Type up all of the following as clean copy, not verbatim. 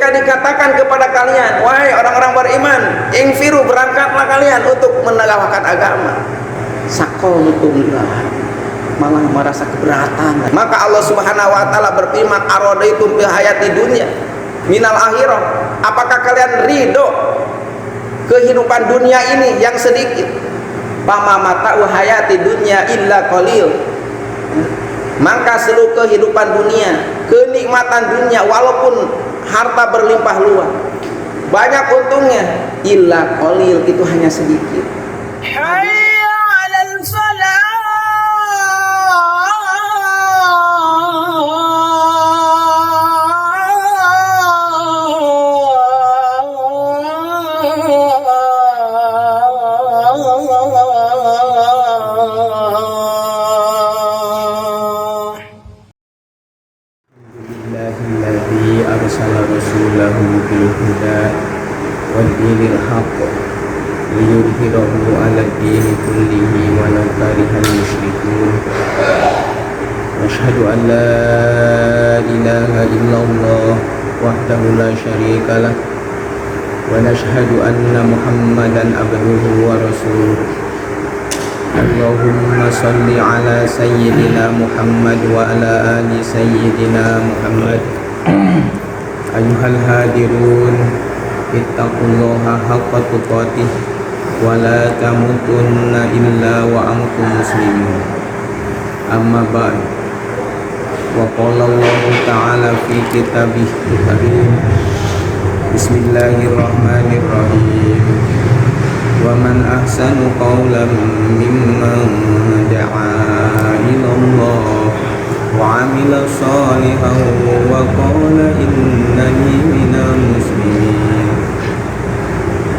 ketika dikatakan kepada kalian, wahai orang-orang beriman, ingfiru, berangkatlah kalian untuk menegakkan agama, sakoltumlah, malah merasa keberatan. Maka Allah Subhanahu wa taala berfirman, aradaitum bil hayati dunya minal akhirah, apakah kalian ridho kehidupan dunia ini yang sedikit? Fama mata'u hayati dunya illa qalil, maka seluruh kehidupan dunia, kenikmatan dunia, walaupun harta berlimpah luas, banyak untungnya, illa qalil, itu hanya sedikit. Hayya 'alal falah. Alhamdulillahilladzi arsala rasulahu bil huda wal dinil haqq liyudhhirahu 'alad dini kullihi walau karihal musyrikun. Asyhadu an la ilaha illallah wahdahu la syarika lah wa nashhadu anna Muhammadan abduhu wa rasuluh. Allahumma salli ala sayyidina Muhammad wa ala ali sayyidina Muhammad. Ayuhal hadirun, ittaqullaha haqqa tuqatih wa la tamutunna illa wa antum muslimun. Amma ba'd. Wa qala Allah ta'ala fi kitabihil karim. Bismillahirrahmanirrahim. Wa man ahsanu qawlan mimman da'a ila Allah wa 'amila shalihan wa qala innani minal muslimin.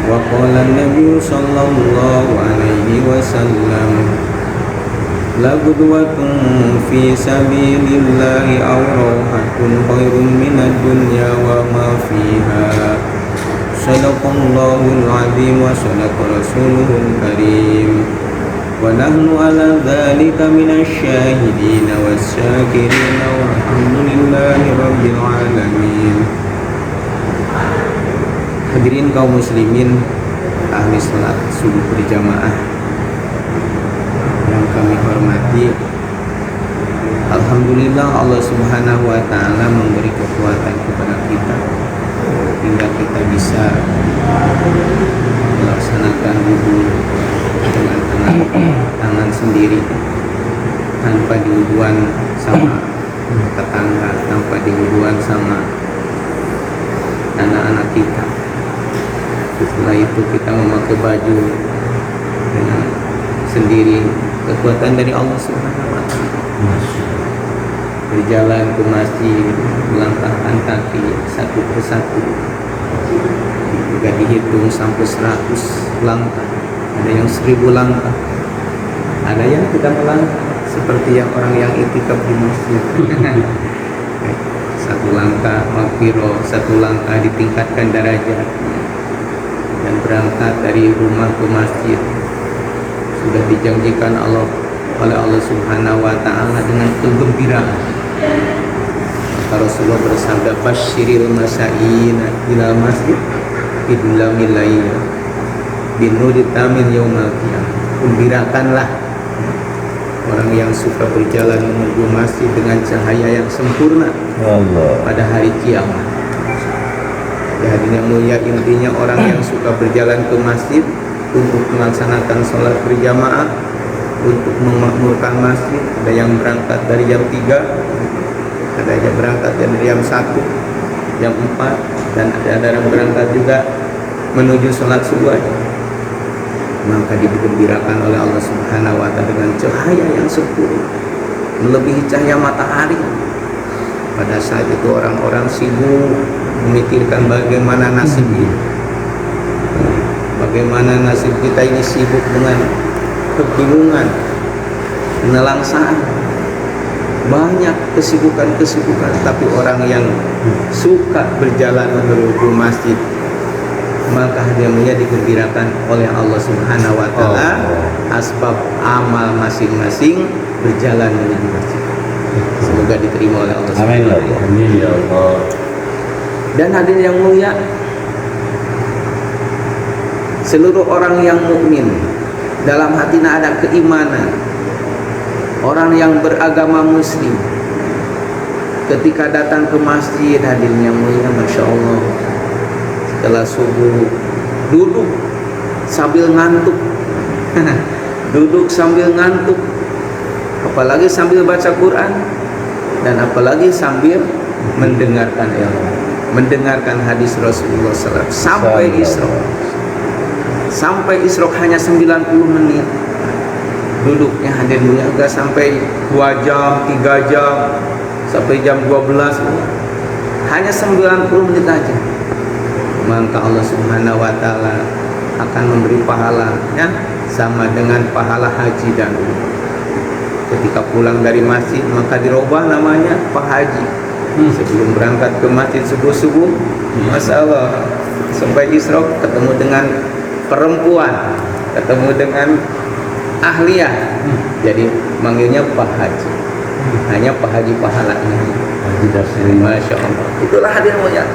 Wa qala an-nabiy sallallahu alaihi wasallam, la qudwatun fi sabilillahi aw rahatun khairun minad dunya wa ma fiha. Sadaqallahul azim wa sadaqa rasuluhul karim wa nahnu ala dzalika minasy syahidin wasyakirin walhamdulillahi rabbil alamin. Hadirin kaum muslimin ahli salat subuh berjamaah yang kami hormati, alhamdulillah Allah Subhanahu wa taala memberi kekuatan kepada kita hingga kita bisa melaksanakan wudu dengan tangan sendiri, tanpa diwuduan sama tetangga, tanpa diwuduan sama anak-anak kita. Setelah itu kita memakai baju dengan sendiri, kekuatan dari Allah Subhanahu wa taala. Berjalan ke masjid, melangkahkan kaki satu persatu, juga dihitung sampai 100 langkah, ada yang 1000 langkah, ada yang tidak melangkah seperti yang orang yang itikaf di masjid. Satu langkah maghfirah, satu langkah ditingkatkan derajat, dan berangkat dari rumah ke masjid sudah dijanjikan oleh Allah Subhanahu wa taala dengan kegembiraan. Maka Rasulullah bersabda, basyiril masya'ina ila masjid bidlamil lail binuri tamil yaumal qiyamah. Gembirakanlah orang yang suka berjalan menuju masjid dengan cahaya yang sempurna pada hari kiamat. Jadi yang mulia, intinya orang yang suka berjalan ke masjid untuk melaksanakan sholat berjamaah, untuk memakmurkan masjid. Ada yang berangkat dari jam 3, ada yang berangkat dari jam 1, jam 4, dan ada yang berangkat juga menuju sholat subuh. Maka digembirakan oleh Allah Subhanahu wa taala dengan cahaya yang sempurna, melebihi cahaya matahari. Pada saat itu orang-orang sibuk memikirkan bagaimana nasib ini, bagaimana nasib kita ini, sibuk dengan kebingungan, penelangsaan, banyak kesibukan-kesibukan. Tapi orang yang suka berjalan menuju masjid, maka dia digembirakan oleh Allah Subhanahu wa taala asbab amal masing-masing berjalan menuju masjid. Semoga diterima oleh Allah Subhanahu wa taala. Amin ya Allah. Dan hadirin yang mulia, seluruh orang yang mukmin dalam hatinya ada keimanan, orang yang beragama muslim, ketika datang ke masjid, hadirin yang mulia, Masya Allah, setelah subuh duduk sambil ngantuk duduk sambil ngantuk, apalagi sambil baca Quran, dan apalagi sambil mendengarkan ilmu, mendengarkan hadis Rasulullah SAW sampai Isra. Sampai Isra hanya 90 menit duduknya, hadirin, enggak sampai 2 jam, 3 jam, sampai jam 12, hanya 90 menit aja. Maka Allah Subhanahu wa taala akan memberi pahala, ya, sama dengan pahala haji dan umrah. Ketika pulang dari masjid maka dirubah namanya Pak Haji. Sebelum berangkat ke masjid subuh-subuh, Masya Allah, sampai Isra ketemu dengan perempuan, ketemu dengan ahliyah, jadi manggilnya Pak Haji. Hanya Pak Haji pahalanya. Masya Allah. Itulah hadirin mulia.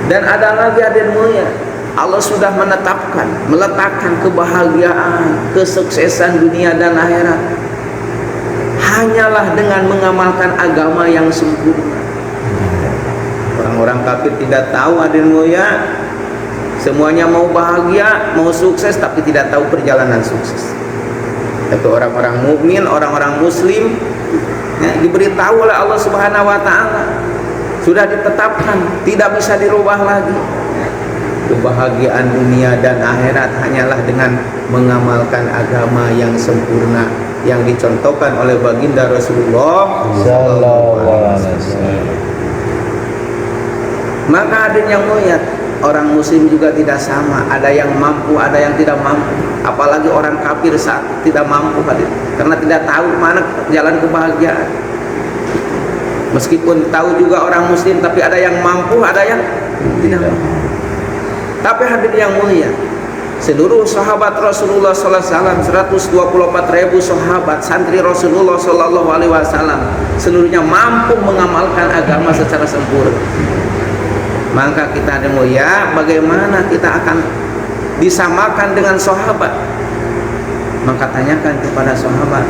Dan ada lagi hadirin mulia, Allah sudah meletakkan kebahagiaan, kesuksesan dunia dan akhirat hanyalah dengan mengamalkan agama yang sempurna. Orang-orang kafir tidak tahu, hadirin mulia, semuanya mau bahagia, mau sukses, tapi tidak tahu perjalanan sukses. Tapi orang-orang mukmin, orang-orang muslim, ya, diberitahu oleh Allah Subhanahu wa taala, sudah ditetapkan, tidak bisa dirubah lagi. Kebahagiaan dunia dan akhirat hanyalah dengan mengamalkan agama yang sempurna yang dicontohkan oleh baginda Rasulullah sallallahu alaihi wasallam. Maka hadirin yang mulia, orang muslim juga tidak sama, ada yang mampu, ada yang tidak mampu. Apalagi orang kafir saat tidak mampu, karena tidak tahu mana jalan kebahagiaan. Meskipun tahu juga orang muslim, tapi ada yang mampu, ada yang tidak mampu. Tapi hadirin yang mulia, seluruh sahabat Rasulullah sallallahu alaihi wasallam, 124.000 sahabat santri Rasulullah sallallahu alaihi wasallam, seluruhnya mampu mengamalkan agama secara sempurna. Maka kita hadirin mulia, bagaimana kita akan disamakan dengan sahabat? Maka tanyakan kepada sahabat,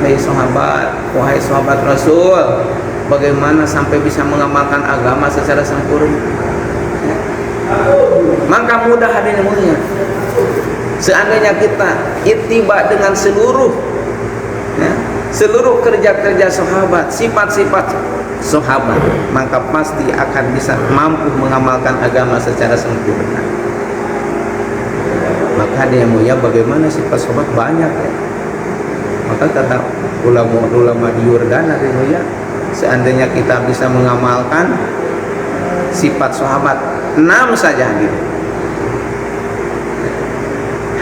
wahai sahabat Rasul, bagaimana sampai bisa mengamalkan agama secara sempurna? Maka mudah hadirin mulia, seandainya kita ittiba dengan seluruh kerja-kerja sahabat, sifat-sifat sahabat, maka pasti akan bisa mampu mengamalkan agama secara sempurna. Maka hadirin mulia, bagaimana sifat sahabat banyak, ya. Maka kata ulama di Yordan, hadirin mulia, seandainya kita bisa mengamalkan sifat sahabat 6 saja, gitu.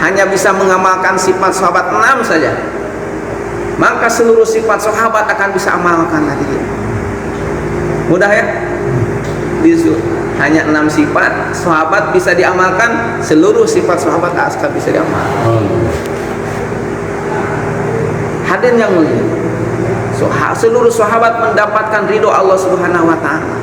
Hanya bisa mengamalkan sifat sahabat 6 saja, maka seluruh sifat sahabat akan bisa amalkan lagi. Mudah ya? Hanya 6 sifat sahabat bisa diamalkan, seluruh sifat sahabat akan bisa diamalkan. Hadirin yang mulia, seluruh sahabat mendapatkan ridho Allah Subhanahu wa taala.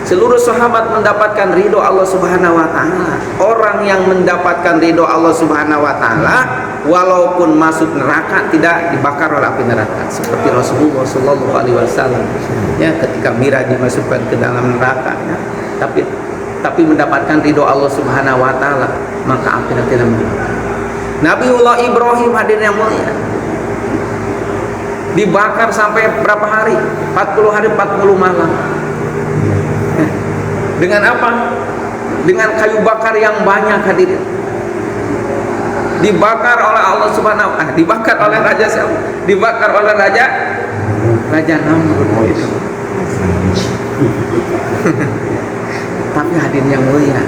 Seluruh sahabat mendapatkan ridho Allah Subhanahu wa taala. Orang yang mendapatkan ridho Allah Subhanahu wa taala, walaupun masuk neraka tidak dibakar oleh api neraka, seperti Rasulullah sallallahu alaihi wasallam, ya, ketika Mira dimasukkan ke dalam neraka, ya, tapi mendapatkan ridho Allah Subhanahu wa taala, maka api tidak membakar. Nabiullah Ibrahim, hadirin yang mulia, dibakar sampai berapa hari? 40 hari 40 malam. Dengan apa? Dengan kayu bakar yang banyak, hadirin. Dibakar oleh Allah Subhanahu wa taala, dibakar oleh raja siapa? Dibakar oleh raja Namrud. Tapi hadirin yang mulia,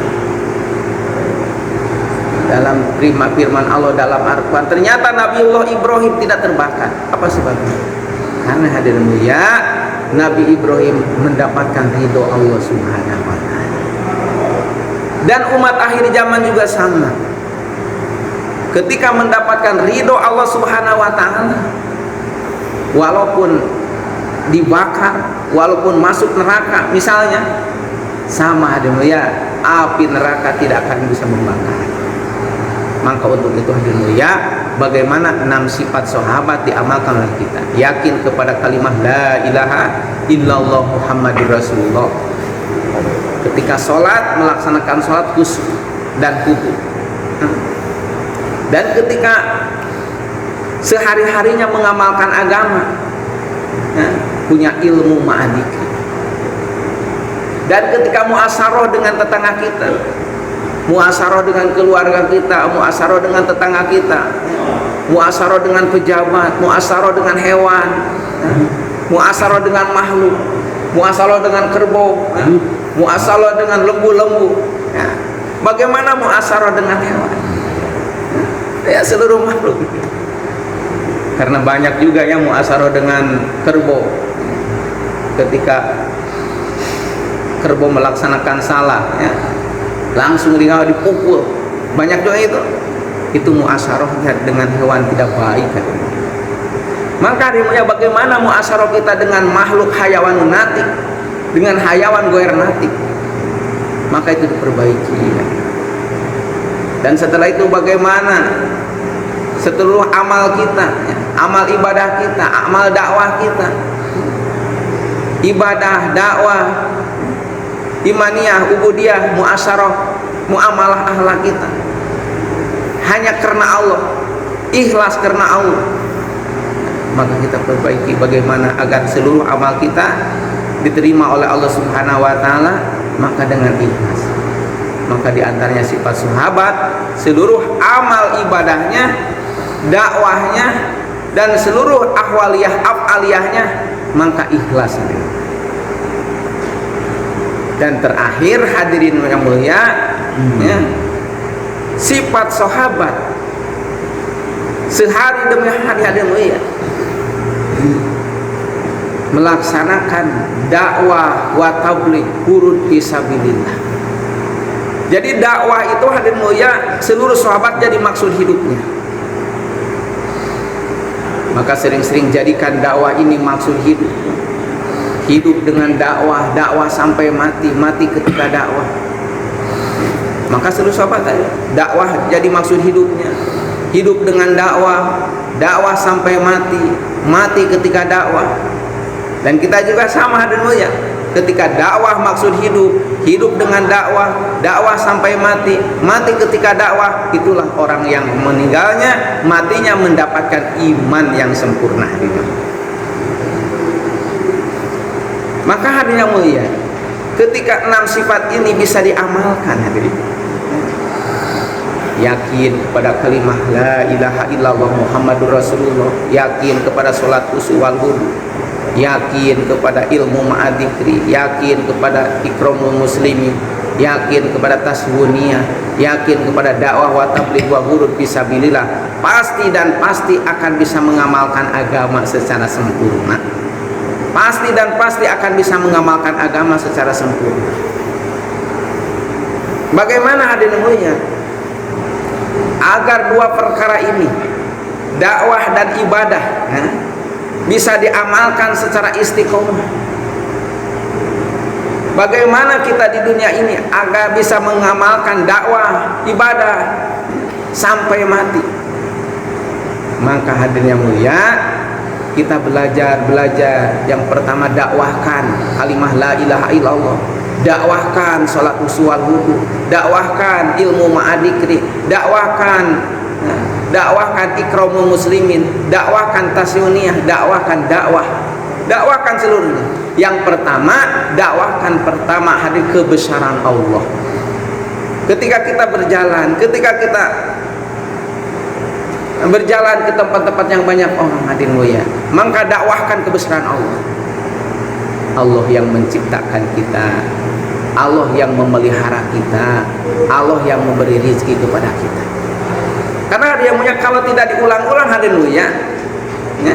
dalam firman Allah dalam Al-Quran, ternyata Nabiullah Ibrahim tidak terbakar. Apa sebabnya? Karena hadirin mulia, Nabi Ibrahim mendapatkan ridho Allah Subhanahu wa taala. Dan umat akhir zaman juga sama. Ketika mendapatkan ridho Allah Subhanahu wa taala, walaupun dibakar, walaupun masuk neraka misalnya, sama hadirin mulia, api neraka tidak akan bisa membakar. Maka untuk itu hadirin mulia, bagaimana 6 sifat sahabat diamalkan oleh kita. Yakin kepada kalimat la ilaha illallah Muhammadur Rasulullah. Ketika sholat, melaksanakan sholat khusyuk dan khudu. Dan ketika sehari-harinya mengamalkan agama, punya ilmu ma'adikri. Dan ketika muasaroh dengan tetangga kita, muasaroh dengan keluarga kita, muasaroh dengan tetangga kita, muasaroh dengan pejabat, muasaroh dengan hewan, muasaroh dengan makhluk, muasaroh dengan kerbau, muasaroh dengan lembu-lembu. Bagaimana muasaroh dengan hewan? Ya, seluruh makhluk. Karena banyak juga yang muasaroh dengan kerbau. Ketika kerbau melaksanakan salah, ya, langsung dia dipukul. Banyak juga itu muasaroh dengan hewan tidak baik kan? Maka ya, bagaimana muasaroh kita dengan makhluk hayawanun natik, dengan hayawan goer natik? Maka itu diperbaiki ya. Dan setelah itu bagaimana seluruh amal kita ya, amal ibadah kita, amal dakwah kita, ibadah, dakwah, imaniyah, ubudiyah, muasyarah, muamalah akhlak kita hanya karena Allah, ikhlas karena Allah. Maka kita perbaiki bagaimana agar seluruh amal kita diterima oleh Allah Subhanahu wa taala, maka dengan ikhlas. Maka diantaranya sifat sahabat, seluruh amal ibadahnya, dakwahnya, dan seluruh ahwaliyah af'aliyahnya, maka ikhlas. Dan terakhir hadirin yang mulia, ya, sifat sahabat sehari demi hari hadirin mulia melaksanakan dakwah wa tabligh hurud fisabilillah. Jadi dakwah itu hadirin mulia seluruh sahabat jadi maksud hidupnya. Maka sering-sering jadikan dakwah ini maksud hidup. Hidup dengan dakwah, dakwah sampai mati, mati ketika dakwah. Maka seluruh sahabat tadi dakwah jadi maksud hidupnya. Hidup dengan dakwah, dakwah sampai mati, mati ketika dakwah. Dan kita juga sama hadirin mulia. Ketika dakwah maksud hidup, hidup dengan dakwah, dakwah sampai mati, mati ketika dakwah, itulah orang yang meninggalnya, matinya mendapatkan iman yang sempurna. Maka hadirin yang mulia, ketika 6 sifat ini bisa diamalkan hadirin, yakin kepada kalimah la ilaha illallah Muhammadur Rasulullah, yakin kepada sholat khusyuk wal wudu, yakin kepada ilmu ma'adikri, yakin kepada ikramul muslimin, yakin kepada taswuniyah, yakin kepada dakwah wa tabligh wa hurud fisabilillah, pasti dan pasti akan bisa mengamalkan agama secara sempurna. Pasti dan pasti akan bisa mengamalkan agama secara sempurna. Bagaimana hadirin mulia agar dua perkara ini, dakwah dan ibadah, bisa diamalkan secara istiqomah? Bagaimana kita di dunia ini agar bisa mengamalkan dakwah, ibadah sampai mati? Maka hadirin yang mulia, kita belajar. Yang pertama, dakwahkan kalimah la ilaha illallah, dakwahkan sholat usul wudu, dakwahkan ilmu ma'adikri, dakwahkan ikramul muslimin, dakwahkan tasyuniyah, dakwahkan seluruhnya. Yang pertama, dakwahkan pertama hadir kebesaran Allah. Ketika kita berjalan ke tempat-tempat yang banyak orang hadirin mulia, maka dakwahkan kebesaran Allah. Allah yang menciptakan kita, Allah yang memelihara kita, Allah yang memberi rezeki kepada kita. Karena dia punya, kalau tidak diulang-ulang hadirin mulia, ya,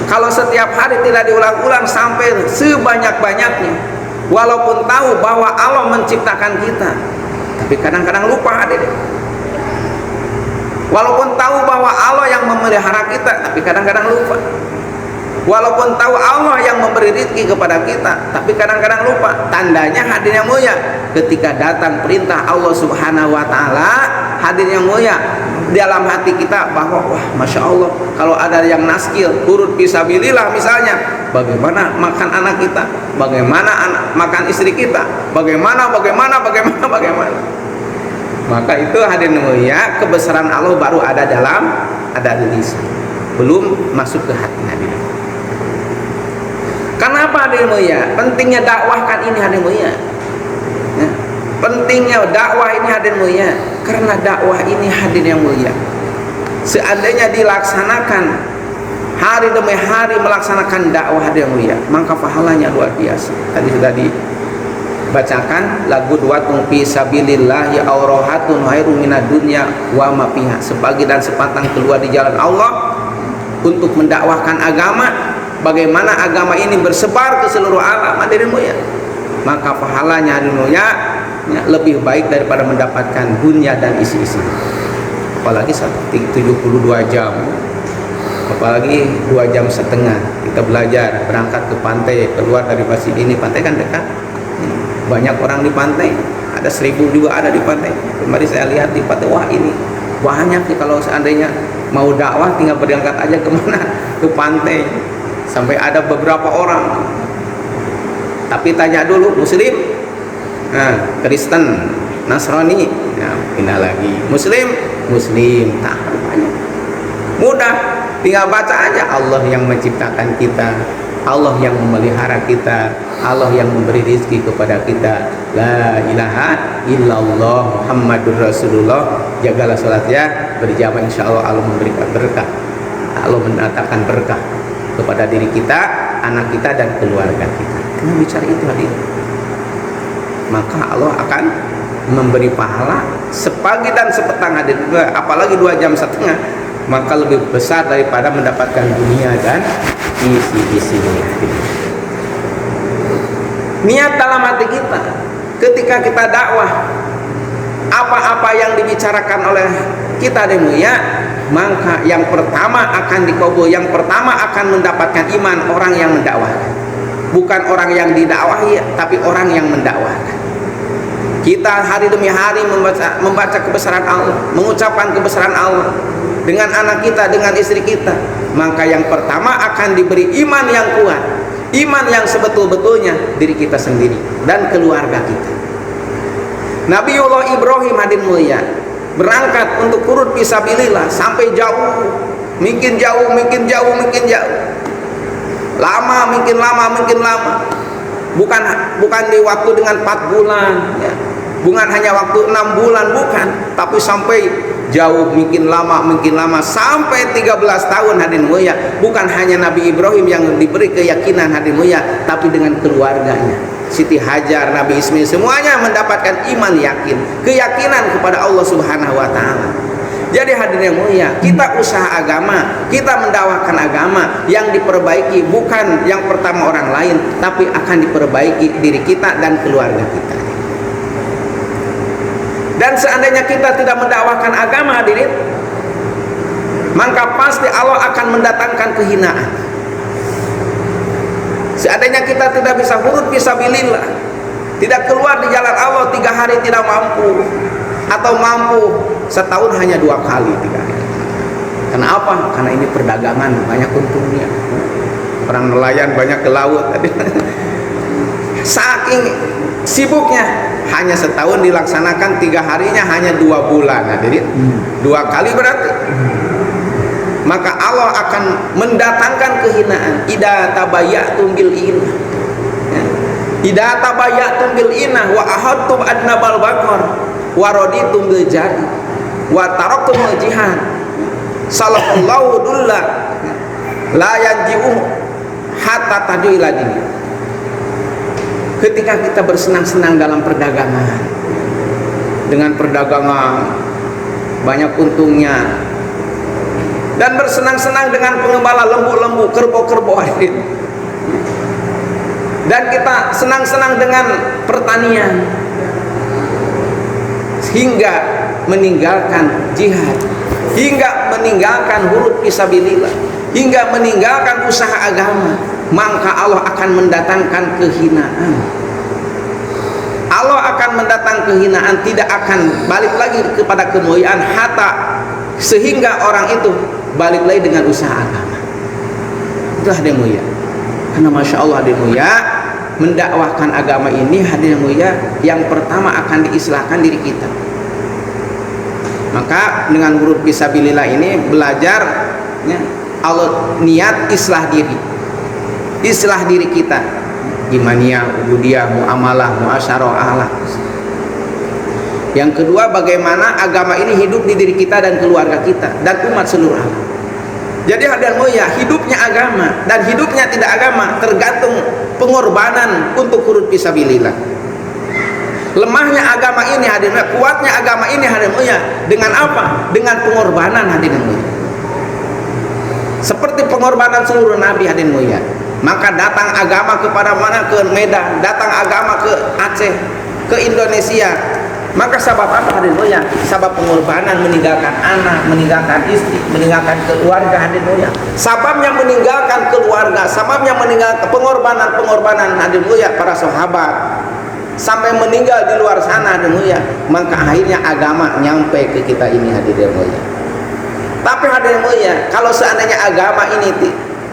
kalau setiap hari tidak diulang-ulang sampai sebanyak-banyaknya, walaupun tahu bahwa Allah menciptakan kita, tapi kadang-kadang lupa hadirin. Walaupun tahu bahwa Allah yang memelihara kita, tapi kadang-kadang lupa. Walaupun tahu Allah yang memberi rezeki kepada kita, tapi kadang-kadang lupa. Tandanya hadirin yang mulia, ketika datang perintah Allah Subhanahu wa taala, hadirin yang mulia, dalam hati kita bahwa wah, Masya Allah, kalau ada yang naskil turut fisabilillah misalnya, bagaimana makan anak kita, bagaimana makan istri kita, bagaimana. Maka itu hadirin yang mulia, kebesaran Allah baru ada di lisan, belum masuk ke hati hadirin. Kenapa hadirin mulia? Pentingnya dakwahkan ini hadirin mulia. Ya. Pentingnya dakwah ini hadirin mulia, karena dakwah ini hadirin yang mulia, seandainya dilaksanakan hari demi hari melaksanakan dakwah hadirin mulia, maka pahalanya luar biasa. Tadi sudah dibacakan lagu duatun fi sabilillahi aurahatun khairum minad dunya wa ma fiha. Sebagi dan sepatang keluar di jalan Allah untuk mendakwahkan agama. Bagaimana agama ini bersebar ke seluruh alam hadirin mulia, maka pahalanya hadirin mulia lebih baik daripada mendapatkan dunia dan isi-isi. Apalagi 72 jam, apalagi 2 jam setengah kita belajar, berangkat ke pantai, keluar dari masjid ini, pantai kan dekat, banyak orang di pantai, ada 1000 juga ada di pantai. Kemarin saya lihat di pantai, wah ini banyak sih. Kalau seandainya mau dakwah tinggal berangkat aja kemana, ke pantai. Sampai ada beberapa orang, tapi tanya dulu Muslim, Kristen, Nasrani, pindah lagi Muslim, tak banyak, mudah, tinggal baca aja. Allah yang menciptakan kita, Allah yang memelihara kita, Allah yang memberi rezeki kepada kita. La ilaha illallah Muhammadur Rasulullah. Jagalah salatnya berjamaah, insya Allah Allah memberikan berkah, Allah mendatangkan berkah kepada diri kita, anak kita, dan keluarga kita. Karena bicara itu hadirin, maka Allah akan memberi pahala sepagi dan sepetang hadirin. Apalagi 2 jam setengah, maka lebih besar daripada mendapatkan dunia dan isi-isinya. Niat dalam hati kita ketika kita dakwah, apa-apa yang dibicarakan oleh kita ya, maka yang pertama akan dikabul, yang pertama akan mendapatkan iman orang yang mendakwahkan, bukan orang yang didakwahi, tapi orang yang mendakwahkan. Kita hari demi hari membaca kebesaran Allah, mengucapkan kebesaran Allah dengan anak kita, dengan istri kita, maka yang pertama akan diberi iman yang kuat, iman yang sebetul-betulnya diri kita sendiri dan keluarga kita. Nabiullah Ibrahim hadirin mulia berangkat untuk turut fisabilillah sampai jauh, makin jauh, lama, bukan di waktu dengan 4 bulan, ya. Bukan hanya waktu 6 bulan, bukan, tapi sampai jauh, makin lama sampai 13 tahun hadirin mulia. Bukan hanya Nabi Ibrahim yang diberi keyakinan hadirin mulia, tapi dengan keluarganya, Siti Hajar, Nabi Ismail, semuanya mendapatkan iman yakin, keyakinan kepada Allah Subhanahu wa taala. Jadi hadirin yang mulia, kita usaha agama, kita mendakwahkan agama, yang diperbaiki bukan yang pertama orang lain, tapi akan diperbaiki diri kita dan keluarga kita. Dan seandainya kita tidak mendakwahkan agama hadirin, maka pasti Allah akan mendatangkan kehinaan. Seandainya kita tidak bisa huruf fisabilillah, tidak keluar di jalan Allah 3 hari tidak mampu, atau mampu setahun hanya 2 kali 3 hari. Kenapa? Karena ini perdagangan, banyak untungnya. Orang nelayan banyak ke laut tadi. Saking sibuknya, hanya setahun dilaksanakan 3 harinya hanya 2 bulan. Jadi 2 kali berarti. Maka Allah akan mendatangkan kehinaan. Idza tabayyatum bil inah, idza tabayyatum bil inah wa ahadtum adnabal baqar wa raditum bil jari wa taraktum al jihad sallallahu dulla la yanji'u hatta tadu ila dini. Ketika kita bersenang-senang dalam perdagangan, dengan perdagangan banyak untungnya, dan bersenang-senang dengan pengembala lembu-lembu, kerbau-kerbau, dan kita senang-senang dengan pertanian, hingga meninggalkan jihad, hingga meninggalkan huruf fisabilillah, hingga meninggalkan usaha agama, maka Allah akan mendatangkan kehinaan. Allah akan mendatangkan kehinaan, tidak akan balik lagi kepada kemuliaan hatta sehingga orang itu balik lagi dengan usaha agama. Itulah hadirin mulia. Karena masya Allah hadirin mulia, mendakwahkan agama ini hadirin mulia, yang pertama akan diislahkan diri kita. Maka dengan huruf fisabilillah ini belajar ya, Allah niat islah diri kita, imaniyah, ubudiyah, muamalah, muasyarah, akhlak. Yang kedua, bagaimana agama ini hidup di diri kita dan keluarga kita dan umat seluruh alam. Jadi hadirin mulia, hidupnya agama dan hidupnya tidak agama tergantung pengorbanan untuk huruf fisabilillah. Lemahnya agama ini hadirin mulia, kuatnya agama ini hadirin mulia dengan apa? Dengan pengorbanan hadirin mulia. Seperti pengorbanan seluruh nabi hadirin mulia. Maka datang agama kepada mana? Ke Medan, datang agama ke Aceh, ke Indonesia. Maka sabab apa hadirin mulia? Sabab pengorbanan, meninggalkan anak, meninggalkan istri, meninggalkan keluarga hadirin mulia. Sababnya meninggalkan keluarga, sababnya meninggalkan pengorbanan hadirin mulia para sahabat sampai meninggal di luar sana hadirin mulia. Maka akhirnya agama nyampe ke kita ini hadirin mulia. Tapi hadirin mulia, kalau seandainya agama ini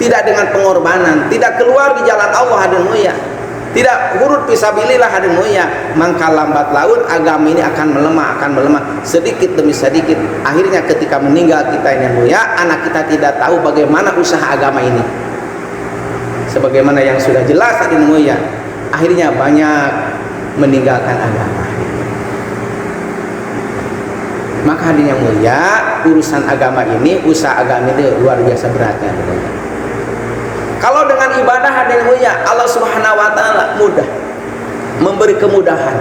tidak dengan pengorbanan, tidak keluar di jalan Allah hadirin mulia, tidak huruf fisabilillah hadirin mulia, maka lambat laun agama ini akan melemah sedikit demi sedikit. Akhirnya ketika meninggal kita ini mulia, anak kita tidak tahu bagaimana usaha agama ini. Sebagaimana yang sudah jelas hadirin mulia, akhirnya banyak meninggalkan agama. Maka hadirin yang mulia, urusan agama ini, usaha agama ini luar biasa beratnya. Kalau dengan ibadah hadirin mulia, Allah Subhanahu wa taala mudah memberi kemudahan.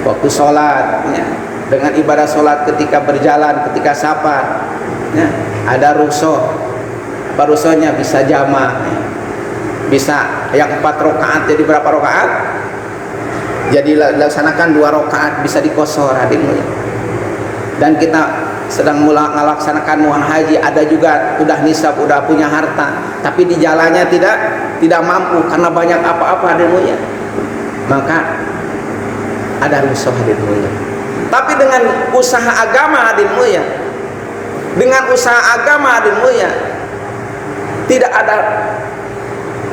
Waktu sholat ya, dengan ibadah sholat ketika berjalan, ketika safar ya, ada rukshoh. Rukshohnya bisa jamak ya. Bisa yang 4 rakaat jadi berapa rakaat? Jadi laksanakan 2 rakaat, bisa dikosor hadirin mulia. Dan kita sedang melaksanakan muan haji, ada juga udah nisab, udah punya harta, tapi di jalannya tidak mampu karena banyak apa-apa hadirin mulia. Maka ada rukshoh hadirin mulia. Tapi dengan usaha agama hadirin mulia, dengan usaha agama hadirin mulia, tidak ada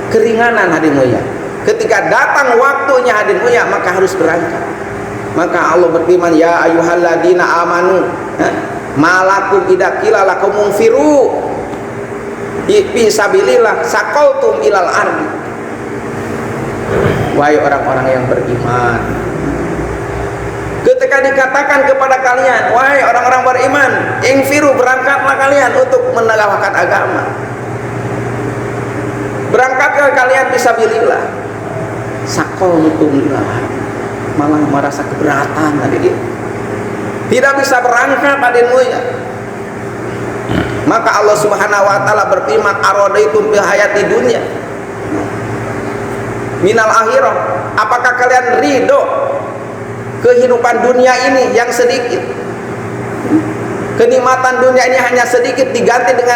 keringanan hadirin mulia. Ketika datang waktunya hadirin mulia, maka harus berangkat. Maka Allah berfirman, ya ayyuhalladzina amanu malakum idza qila lakum munfiru fi sabilillah saqaltum ilal ardi. Wahai orang-orang yang beriman, ketika dikatakan kepada kalian, wahai orang-orang beriman, ingfiru, berangkatlah kalian untuk menegakkan agama, berangkatlah kalian fisabilillah, saqaltum ilal ardi, malah merasa keberatan hadirin, tidak bisa berangkat hadirin mulia. Maka Allah Subhanahu wa taala berfirman, aradaitum fil hayati dunya minal akhirah, apakah kalian ridho kehidupan dunia ini yang sedikit, kenikmatan dunia ini hanya sedikit digantikan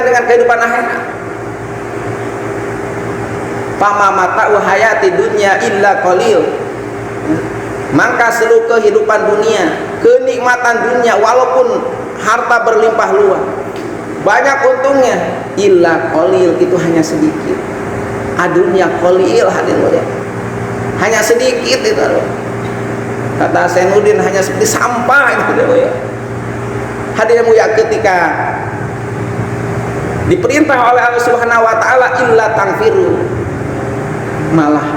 dengan kehidupan akhirat? Fama mata'u hayati dunya illa qalil, maka seluruh kehidupan dunia, kenikmatan dunia, walaupun harta berlimpah luas, banyak untungnya, illa qalil, itu hanya sedikit. Adunya qalil hadirin mulia, hanya sedikit itu. Kata Sainuddin, hanya seperti sampah itu hadirin mulia. Hadirin mulia, ketika diperintah oleh Allah Subhanahu wa taala illa tanfiru, malah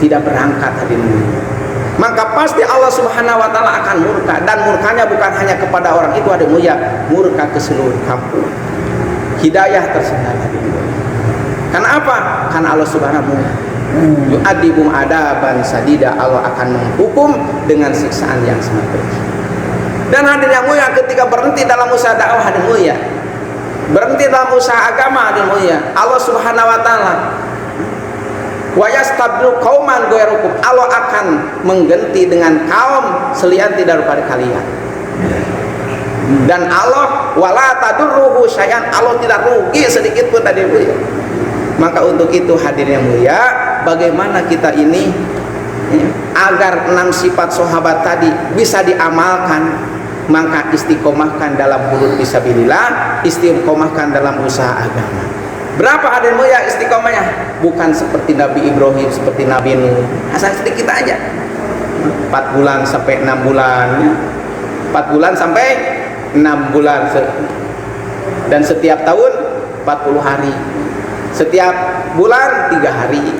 tidak berangkat hadirin mulia, maka pasti Allah Subhanahu wa taala akan murka, dan murkanya bukan hanya kepada orang itu hadirin mulia, murka ke seluruh kampung. Hidayah tersendat hadirin mulia. Karena apa? Karena Allah Subhanahu wa taala yu'adzibum adaban sadida, Allah akan menghukum dengan siksaan yang sangat berat. Dan hadirin yang mulia, ketika berhenti dalam usaha dakwah hadirin mulia, berhenti dalam usaha agama hadirin mulia, Allah Subhanahu wa taala Wa yastabdil qauman ghairukum, Allah akan mengganti dengan kaum selain daripada kalian. Dan Allah wala tadurruhu syai'an, Allah tidak rugi sedikit pun tadi Bu ya. Maka untuk itu hadirin yang mulia, bagaimana kita ini ya, agar 6 sifat sahabat tadi bisa diamalkan, maka istiqomahkan dalam huruf fisabilillah, istiqomahkan dalam usaha agama. Berapa hadirin mulia istiqomahnya? Bukan seperti Nabi Ibrahim, seperti Nabi Nuh, asal sedikit aja, 4 bulan sampai 6 bulan ya. 4 bulan sampai 6 bulan dan setiap tahun 40 hari, setiap bulan 3 hari,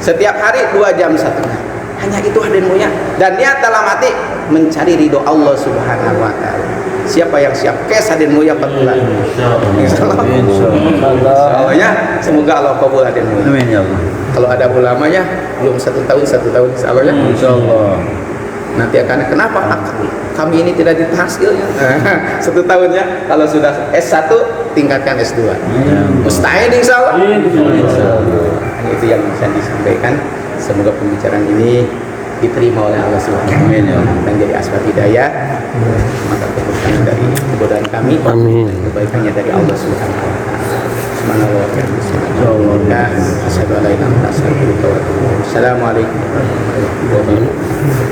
setiap hari 2 jam 1 hari. Hanya itu hadirin mulia, dan niat dalam hati mencari ridho Allah Subhanahu wa taala. Siapa yang siap kes hadirin mulia 4 bulan? Insyaallah ya, semoga Allah kabul hadirin mulia. Amin ya Allah. Kalau ada ulamanya belum 1 tahun insyaallah ya. Insyaallah. Nanti akan kenapa kami ini tidak ditahsilnya 1 tahunnya, kalau sudah S1 tingkatkan S2 mustahil insyaallah. Itu yang bisa disampaikan. Semoga pembicaraan ini diterima oleh Allah Subhanahu wa taala dan jadi asbab hidayah. Maka keberkahan dari kebodohan kami, kebaikannya dari Allah Subhanahu wa taala. Subhanallah wa bihamdihi. Asyhadu an la ilaha illallah wa asyhadu anna Muhammadan rasulullah. Assalamualaikum warahmatullahi wabarakatuh.